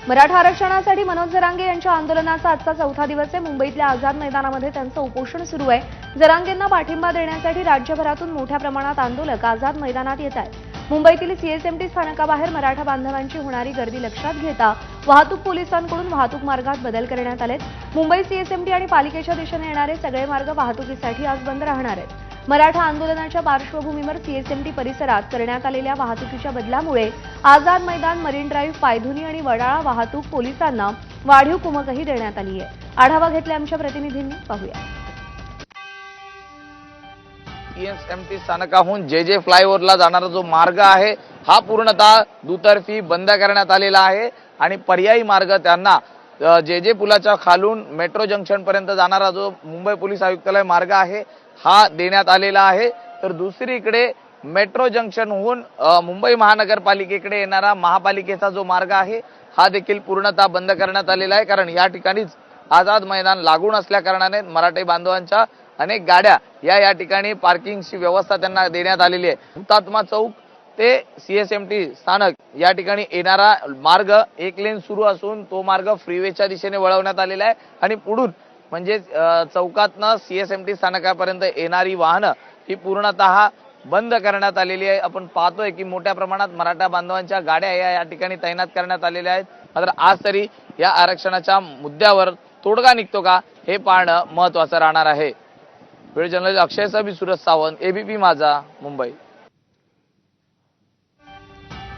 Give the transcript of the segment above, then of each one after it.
मराठा आरक्षणासाठी मनोज जरांगे यांच्या आंदोलनाचा आजचा चौथा दिवस आहे। मुंबईतल्या आझाद मैदानामध्ये त्यांचं उपोषण सुरू आहे। जरांगेंना पाठिंबा देण्यासाठी राज्यभरातून मोठ्या प्रमाणात आंदोलक आझाद मैदानात येत आहेत। मुंबईतील सीएसएमटी स्थानकाबाहेर मराठा बांधवांची होणारी गर्दी लक्षात घेता वाहतूक पोलिसांकडून वाहतूक मार्गात बदल करण्यात आलेत। मुंबई सीएसएमटी आणि पालिकेच्या दिशेने येणारे सगळे मार्ग वाहतुकीसाठी आज बंद राहणार आहेत। मराठा आंदोलनाच्या पार्श्वभूमीवर सीएसएमटी परिसरात करण्यात आलेल्या वाहतुकीच्या बदलामुळे आझाद मैदान, मरीन ड्राईव्ह, पायधुनी आणि वडाळा वाहतूक पोलिसांना वाढीव कुमकही देण्यात आली आहे। आढावा घेतला आमच्या प्रतिनिधींनी, पाहूया। सीएसएमटी स्थानकाहून जे फ्लायओव्हरला जाणारा जो मार्ग आहे हा पूर्णतः दुतर्फी बंद करण्यात आलेला आहे आणि पर्यायी मार्ग त्यांना जे पुलाच्या खालून मेट्रो जंक्शन पर्यंत जाणारा जो मुंबई पोलीस आयुक्तालय मार्ग आहे हा देण्यात आलेला आहे। तर दुसरीकडे मेट्रो जंक्शनहून मुंबई महानगरपालिकेकडे येणारा महापालिकेचा जो मार्ग आहे हा देखील पूर्णतः बंद करण्यात आलेला आहे, कारण या ठिकाणीच आझाद मैदान लागून असल्या कारणाने मराठी बांधवांच्या अनेक गाड्या या ठिकाणी पार्किंगची व्यवस्था त्यांना देण्यात आलेली आहे। हुतात्मा चौक ते सीएसएमटी स्थानक या ठिकाणी येणारा मार्ग एक लेन सुरू असून तो मार्ग फ्रीवेच्या दिशेने वळवण्यात आलेला आहे आणि पुढून म्हणजे चौकातनं सीएसएमटी स्थानकापर्यंत येणारी वाहनं ही पूर्णतः बंद करण्यात आलेली आहे। आपण पाहतोय की मोठ्या प्रमाणात मराठा बांधवांच्या गाड्या या ठिकाणी तैनात करण्यात आलेल्या आहेत। मात्र आज तरी या आरक्षणाच्या मुद्द्यावर तोडगा निघतो का हे पाहणं महत्त्वाचं राहणार आहे। व्हिडिओ जर्नलिस्ट अक्षय सबी, सूरज सावंत, एबीपी माझा, मुंबई।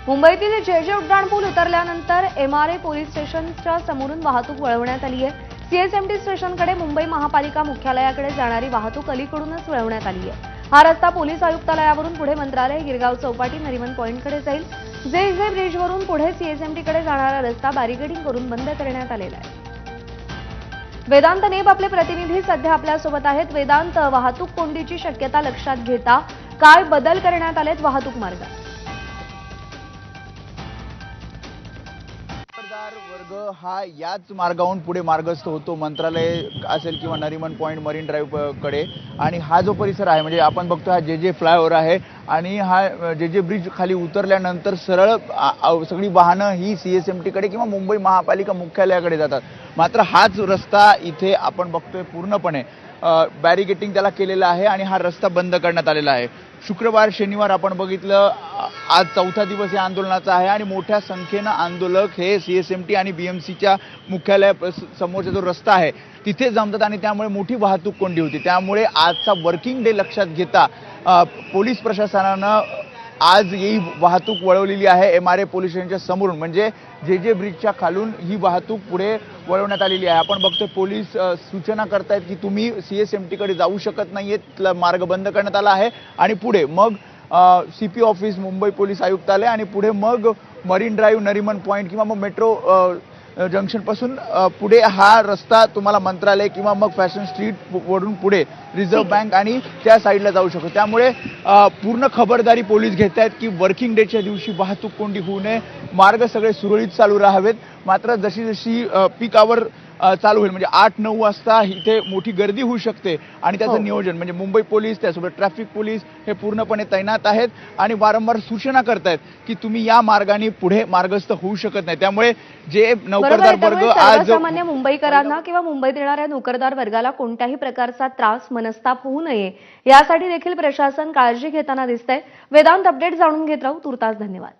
मुंबईतील जे उड्डाणपूल उतरल्यानंतर एमआरए पोलीस स्टेशनच्या समोरून वाहतूक वळवण्यात आली आहे। सीएसएमटी स्टेशनकडे मुंबई महापालिका मुख्यालयाकडे जाणारी वाहतूक अलीकडूनच वळवण्यात आली आहे। हा रस्ता पोलीस आयुक्तालयावरून पुढे मंत्रालय, गिरगाव चौपाटी, नरिमन पॉइंटकडे जाईल। जे ब्रिजवरून पुढे सीएसएमटीकडे जाणारा रस्ता बॅरिकेडिंग करून बंद करण्यात आलेला आहे। वेदांत नेब आपले प्रतिनिधी सध्या आपल्यासोबत आहेत। वेदांत, वाहतूक कोंडीची शक्यता लक्षात घेता काय बदल करण्यात आलेत वाहतूक मार्गात? वर्ग हा याच मार्गावरून पुढे मार्गस्थ होतो, मंत्रालय असेल किंवा नरिमन पॉइंट, मरीन ड्राईव्ह कडे। आणि हा जो परिसर आहे म्हणजे आपण बघतो हा जे फ्लायओव्हर आहे आणि हा जे ब्रिज खाली उतरल्यानंतर सरळ सगळी वाहनं ही सीएसएमटी कडे किंवा मुंबई महापालिका मुख्यालयाकडे जातात। मात्र हाच रस्ता इथे आपण बघतोय पूर्णपणे बॅरिकेटिंग त्याला केलेलं आहे आणि हा रस्ता बंद करण्यात आलेला आहे। शुक्रवार, शनिवार आपण बघितलं, आज चौथा दिवस या आंदोलनाचा आहे आणि मोठ्या संख्येनं आंदोलक हे सीएसएमटी आणि बीएमसीच्या मुख्यालय समोरचा जो रस्ता आहे तिथे जमतात आणि त्यामुळे मोठी वाहतूक कोंडी होती। त्यामुळे आजचा वर्किंग डे लक्षात घेता पोलीस प्रशासनानं आज ही वाहतूक वळवलेली आहे एमआरए पोलीस स्टेशनच्या समोरून, म्हणजे जे ब्रिजच्या खालून ही वाहतूक पुढे वळवण्यात आलेली आहे। आपण बघतोय पोलीस सूचना करतायत की तुम्ही सीएसएमटीकडे जाऊ शकत नाहीयेत, मार्ग बंद करण्यात आला आहे आणि पुढे मग सीपी ऑफिस, मुंबई पोलीस आयुक्तालय आणि पुढे मग मरीन ड्राईव्ह, नरिमन पॉइंट किंवा मग मेट्रो जंक्शन पासून पुढे हा रस्ता तुम्हाला मंत्रालय किंवा मग फॅशन स्ट्रीट वरून पुढे रिझर्व्ह बँक आणि त्या साईडला जाऊ शकतो। त्यामुळे पूर्ण खबरदारी पोलीस घेत आहेत की वर्किंग डेच्या दिवशी वाहतूक कोंडी होऊ नये, मार्ग सगळे सुरळीत चालू राहावेत। मात्र जशी पीक आवर चालू होईल म्हणजे 8-9 वाजता इथे मोठी गर्दी होऊ शकते आणि त्याचं नियोजन म्हणजे मुंबई पोलीस, त्यासोबत ट्रॅफिक पोलीस हे पूर्णपणे तैनात आहेत आणि वारंवार सूचना करतायत की तुम्ही या मार्गाने पुढे मार्गस्थ होऊ शकत नाही। त्यामुळे जे नोकरदार वर्ग आज सामान्य मुंबईकरांना किंवा मुंबईत येणाऱ्या नोकरदार वर्गाला कोणत्याही प्रकारचा त्रास, मनस्ताप होऊ नये यासाठी देखील प्रशासन काळजी घेताना दिसतंय। वेदांत, अपडेट जाणून घेत राहू। तुर्तास धन्यवाद।